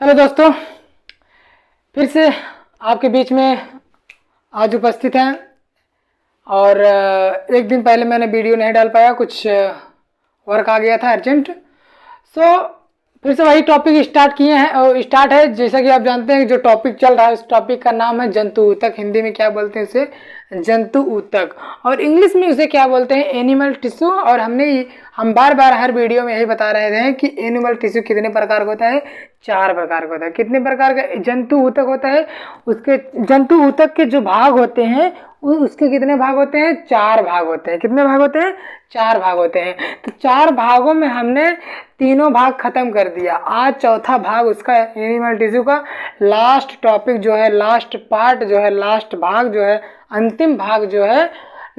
Hello दोस्तों, फिर से आपके बीच में आज उपस्थित हैं। और एक दिन पहले मैंने वीडियो नहीं डाल पाया, कुछ वर्क आ गया था अर्जेंट। सो फिर से वही टॉपिक स्टार्ट किए हैं और स्टार्ट है। जैसा कि आप जानते हैं जो टॉपिक चल रहा है उस टॉपिक का नाम है जंतु ऊतक। हिंदी में क्या बोलते हैं उसे? जंतु ऊतक। और इंग्लिश में उसे क्या बोलते हैं? Animal tissue. और हम बार बार हर वीडियो में यही बता रहे थे कि एनिमल टिश्यू कितने प्रकार का होता है? 4 प्रकार का होता है। कितने प्रकार का जंतु ऊतक होता है? उसके जंतु ऊतक के जो भाग होते हैं उसके कितने भाग होते हैं? 4 भाग होते हैं। कितने भाग होते हैं? 4 भाग होते हैं। तो 4 भागों में हमने तीनों भाग खत्म कर दिया। आज चौथा भाग उसका एनिमल टिश्यू का लास्ट टॉपिक जो है, लास्ट पार्ट जो है, लास्ट भाग जो है, अंतिम भाग जो है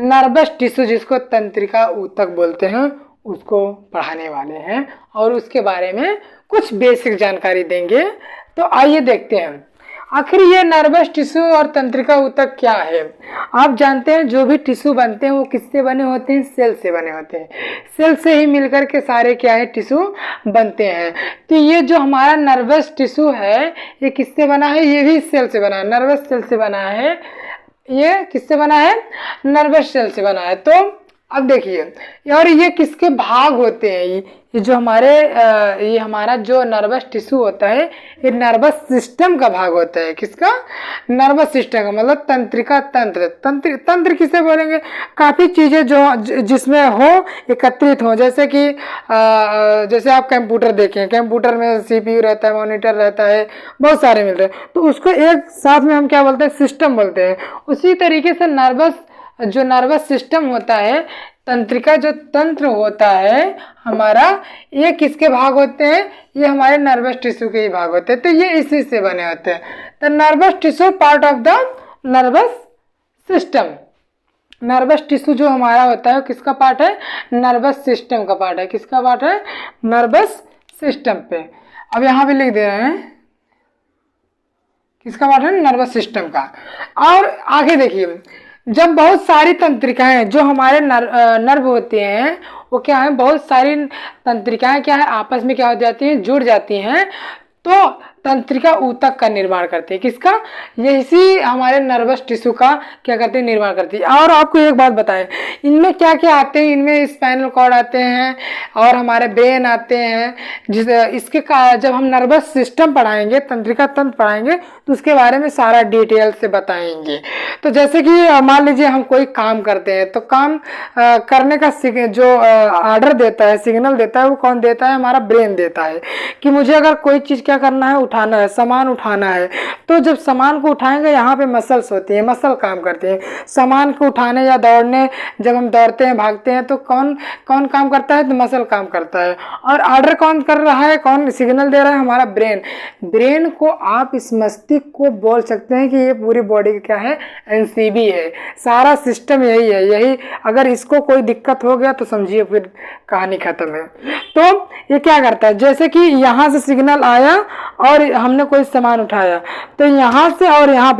नर्वस टिश्यू, जिसको तंत्रिका ऊतक बोलते हैं, उसको पढ़ाने वाले हैं और उसके बारे में कुछ बेसिक जानकारी देंगे। तो आइए देखते हैं आखिर ये नर्वस टिश्यू और तंत्रिका ऊतक क्या है। आप जानते हैं जो भी टिश्यू बनते हैं वो किससे बने होते हैं? सेल से बने होते हैं। सेल से ही मिलकर के सारे क्या है? टिश्यू बनते हैं। तो ये जो हमारा नर्वस टिश्यू है ये किससे बना है? ये भी सेल से बना है, नर्वस सेल से बना है। ये किससे बना है? नर्वस सेल से बना है। तो अब देखिए, और ये किसके भाग होते हैं? ये जो ये हमारा जो नर्वस टिश्यू होता है ये नर्वस सिस्टम का भाग होता है। किसका? नर्वस सिस्टम का, मतलब तंत्रिका तंत्र। तंत्र किसे बोलेंगे? काफ़ी चीज़ें जो जिसमें हो, एकत्रित हो। जैसे कि जैसे आप कंप्यूटर देखें, कंप्यूटर में CPU रहता है, मॉनिटर रहता है, बहुत सारे मिलते हैं। तो उसको एक साथ में हम क्या बोलते हैं? सिस्टम बोलते हैं। उसी तरीके से नर्वस सिस्टम होता है, तंत्रिका जो तंत्र होता है हमारा, ये किसके भाग होते हैं? ये हमारे नर्वस टिश्यू के ही भाग होते हैं। तो ये इसी से बने होते हैं। The nervous tissue part of the nervous system. Nervous tissue जो हमारा होता है किसका पार्ट है? नर्वस सिस्टम का पार्ट है। किसका पार्ट है? नर्वस सिस्टम पे। अब यहाँ पे लिख दे रहे हैं किसका पार्ट है? नर्वस सिस्टम का। और आगे देखिए, जब बहुत सारी तंत्रिकाएं जो हमारे नर्व होते हैं वो क्या है? बहुत सारी तंत्रिकाएं क्या है? आपस में क्या हो जाती हैं? जुड़ जाती हैं, तो तंत्रिका ऊतक का निर्माण करती है। किसका? ये इसी हमारे नर्वस टिश्यू का क्या करते हैं? निर्माण करती है। और आपको एक बात बताएं, इनमें क्या क्या आते हैं? इनमें स्पाइनल कॉर्ड आते हैं और हमारे ब्रेन आते हैं। जब हम नर्वस सिस्टम पढ़ाएंगे, तंत्रिका तंत्र पढ़ाएंगे, तो उसके बारे में सारा डिटेल से बताएंगे। तो जैसे कि मान लीजिए हम कोई काम करते हैं, तो काम करने का जो ऑर्डर देता है, सिग्नल देता है, वो कौन देता है? हमारा ब्रेन देता है कि मुझे अगर कोई चीज़ क्या करना है? उठाना है, सामान उठाना है। तो जब सामान को उठाएंगे, यहाँ पे मसल्स होती हैं, मसल काम करते हैं सामान को उठाने या दौड़ने। जब हम दौड़ते हैं, भागते हैं, तो कौन कौन काम करता है? तो मसल काम करता है। और ऑर्डर कौन कर रहा है? कौन सिग्नल दे रहा है? हमारा ब्रेन। ब्रेन को आप इस मस्तिष्क को बोल सकते हैं कि ये पूरी बॉडी का क्या है? NCB है। सारा सिस्टम यही है। यही अगर इसको कोई दिक्कत हो गया तो समझिए फिर कहानी खत्म है। तो ये क्या करता है? जैसे कि यहाँ से सिग्नल आया और हमने कोई सामान उठाया, तो यहाँ से और यहाँ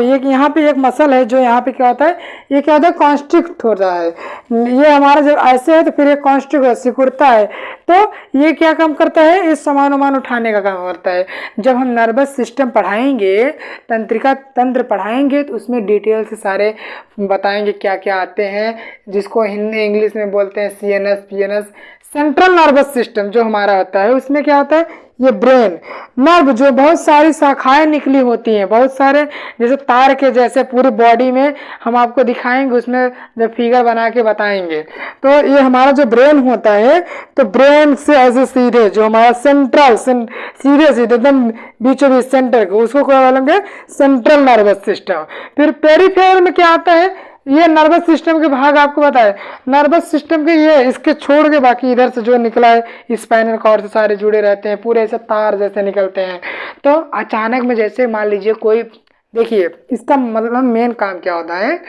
पे एक मसल है जो यहाँ पे क्या होता है? ये क्या होता है? कॉन्स्ट्रिक्ट हो रहा है। ये हमारा जब ऐसे है तो फिर ये कॉन्स्ट्रिक्ट सिकुड़ता है। तो ये क्या काम करता है? इस सामान उठाने का काम करता है। जब हम नर्वस सिस्टम पढ़ाएंगे, तंत्रिका तंत्र पढ़ाएंगे, तो उसमें डिटेल से सारे बताएंगे क्या क्या आते हैं, जिसको हिंदी इंग्लिश में बोलते हैं CNS PNS। Central nervous system जो हमारा होता है उसमें क्या होता है? ये ब्रेन। नर्व जो बहुत सारी शाखाएं निकली होती हैं, बहुत सारे जैसे तार के जैसे पूरी बॉडी में, हम आपको दिखाएंगे, उसमें जब फिगर बना के बताएंगे। तो ये हमारा जो ब्रेन होता है, तो ब्रेन से ऐसे सीधे जो हमारा सीधे एकदम बीचों बीच सेंटर को, उसको क्या बोलेंगे? Central nervous system. फिर पेरिफेरल में क्या आता है? ये नर्वस सिस्टम के भाग आपको बताए। नर्वस सिस्टम के ये इसके छोड़ के बाकी इधर से जो निकला है स्पाइनल कॉर्ड से सारे जुड़े रहते हैं, पूरे ऐसे तार जैसे निकलते हैं। तो अचानक में जैसे मान लीजिए कोई, देखिए इसका मतलब मेन काम क्या होता है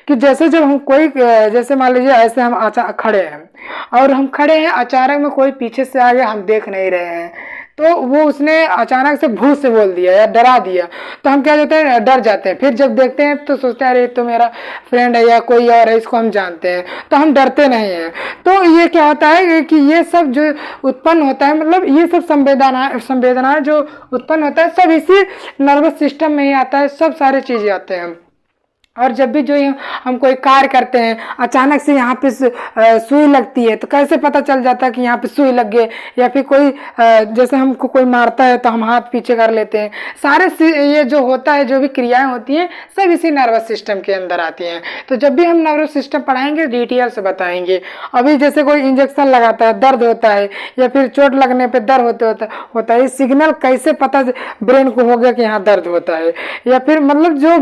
कि जैसे जब हम कोई, जैसे मान लीजिए ऐसे हम खड़े हैं और हम खड़े हैं, अचानक में कोई पीछे से आ गया, हम देख नहीं रहे हैं, तो वो उसने अचानक से भूत से बोल दिया या डरा दिया, तो हम क्या जाते हैं, डर जाते हैं। फिर जब देखते हैं तो सोचते हैं अरे तो मेरा फ्रेंड है या कोई और है, इसको हम जानते हैं, तो हम डरते नहीं हैं। तो ये क्या होता है कि ये सब जो उत्पन्न होता है, मतलब ये सब संवेदनाएं जो उत्पन्न होता है सब इसी नर्वस सिस्टम में ही आता है, सब सारे चीज़ें आते हैं। और जब भी जो हम कोई कार्य करते हैं, अचानक से यहाँ पे सुई लगती है, तो कैसे पता चल जाता है कि यहाँ पे सुई लग गई, या फिर कोई जैसे हमको कोई मारता है तो हम हाथ पीछे कर लेते हैं। सारे ये जो होता है, जो भी क्रियाएं होती हैं, सब इसी नर्वस सिस्टम के अंदर आती हैं। तो जब भी हम नर्वस सिस्टम पढ़ाएंगे डिटेल से बताएंगे। अभी जैसे कोई इंजेक्शन लगाता है, दर्द होता है, या फिर चोट लगने पर दर्द होता है, सिग्नल कैसे पता ब्रेन को हो गया कि यहाँ दर्द होता है, या फिर मतलब जो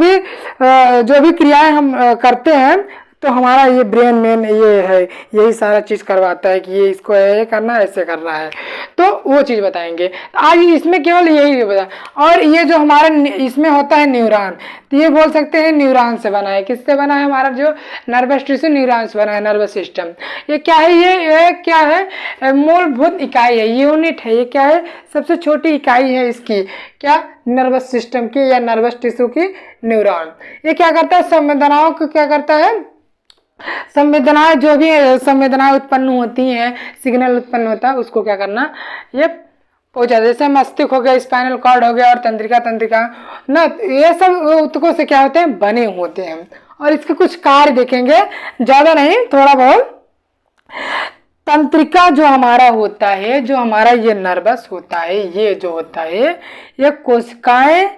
भी क्रियाएं हम करते हैं, तो हमारा ये ब्रेन मेन ये है, यही सारा चीज़ करवाता है कि ये इसको ये करना है, ऐसे करना है। तो वो चीज़ बताएंगे आज इसमें, केवल यही बता। और ये जो हमारा इसमें होता है न्यूरॉन, तो ये बोल सकते हैं न्यूरॉन से बना है। किससे बना है? हमारा जो नर्वस टिश्यू न्यूरॉन से बना है, नर्वस सिस्टम। ये क्या है? ये क्या है? मूलभूत इकाई है, यूनिट है। ये क्या है? सबसे छोटी इकाई है इसकी, क्या? नर्वस सिस्टम की या नर्वस टिश्यू की न्यूरॉन। ये क्या करता है? संवेदनाओं को क्या करता है? संवेदनाएं, जो भी संवेदनाएं उत्पन्न होती हैं, सिग्नल उत्पन्न होता है, उसको क्या करना? ये पहुंचा। जैसे मस्तिष्क हो गया, स्पाइनल कॉर्ड हो गया, और तंत्रिका ना, ये सब ऊतकों से क्या होते हैं? बने होते हैं। और इसके कुछ कार्य देखेंगे, ज्यादा नहीं, थोड़ा बहुत। तंत्रिका जो हमारा होता है, जो हमारा ये नर्वस होता है, ये जो होता है, ये कोशिकाएं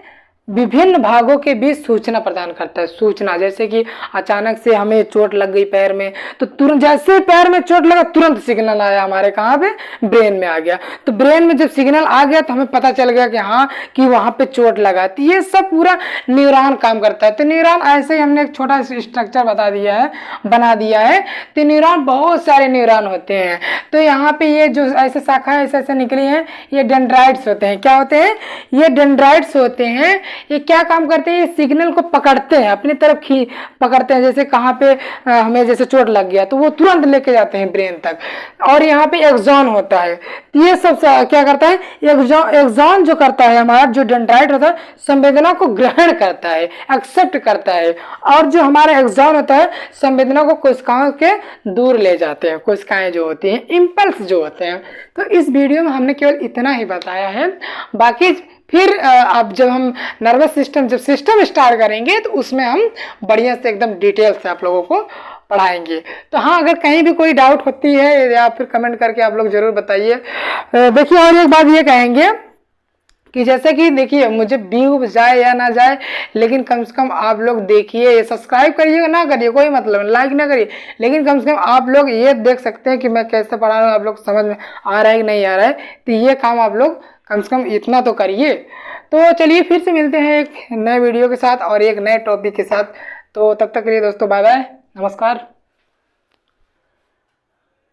विभिन्न भागों के बीच सूचना प्रदान करता है। सूचना, जैसे कि अचानक से हमें चोट लग गई पैर में, तो तुरंत जैसे पैर में चोट लगा, तुरंत सिग्नल आया हमारे कहाँ पे? ब्रेन में आ गया। तो ब्रेन में जब सिग्नल आ गया तो हमें पता चल गया कि हाँ, कि वहाँ पे चोट लगा। तो ये सब पूरा न्यूरॉन काम करता है। तो न्यूरॉन ऐसे ही हमने एक छोटा स्ट्रक्चर बना दिया है। तो न्यूरॉन, बहुत सारे न्यूरॉन होते हैं। तो यहाँ पे ये जो ऐसे शाखा ऐसे निकली है, ये डेंड्राइट्स होते हैं। क्या होते हैं? ये डेंड्राइट्स होते हैं। ये क्या काम करते हैं? ये सिग्नल को पकड़ते हैं, अपनी तरफ पकड़ते हैं। जैसे कहाँ पे हमें जैसे चोट लग गया, तो वो तुरंत लेके जाते हैं ब्रेन तक। और यहाँ पे एक्सॉन होता है। तो ये सब क्या करता है? एक्सॉन जो करता है, हमारा जो डेंड्राइट होता है, संवेदना को ग्रहण करता है, एक्सेप्ट करता है। और जो हमारा एक्सॉन होता है, संवेदना को कोशिकाओं के दूर ले जाते हैं। कोशिकाएं जो होती हैं, इम्पल्स जो होते हैं। तो इस वीडियो में हमने केवल इतना ही बताया है। बाकी फिर अब जब हम नर्वस सिस्टम, जब सिस्टम स्टार्ट करेंगे, तो उसमें हम बढ़िया से एकदम डिटेल से आप लोगों को पढ़ाएंगे। तो हाँ, अगर कहीं भी कोई डाउट होती है या फिर कमेंट करके आप लोग जरूर बताइए। देखिए, और एक बात ये कहेंगे कि जैसे कि देखिए, मुझे व्यू जाए या ना जाए, लेकिन कम से कम आप लोग देखिए, सब्सक्राइब करिए ना करिए कोई मतलब, लाइक ना करिए, लेकिन कम से कम आप लोग ये देख सकते हैं कि मैं कैसे पढ़ा रहा हूँ, आप लोग समझ में आ रहा है कि नहीं आ रहा है। तो ये काम आप लोग कम से कम इतना तो करिए। तो चलिए, फिर से मिलते हैं एक नए वीडियो के साथ और एक नए टॉपिक के साथ। तो तब तक के लिए दोस्तों, बाय बाय, नमस्कार।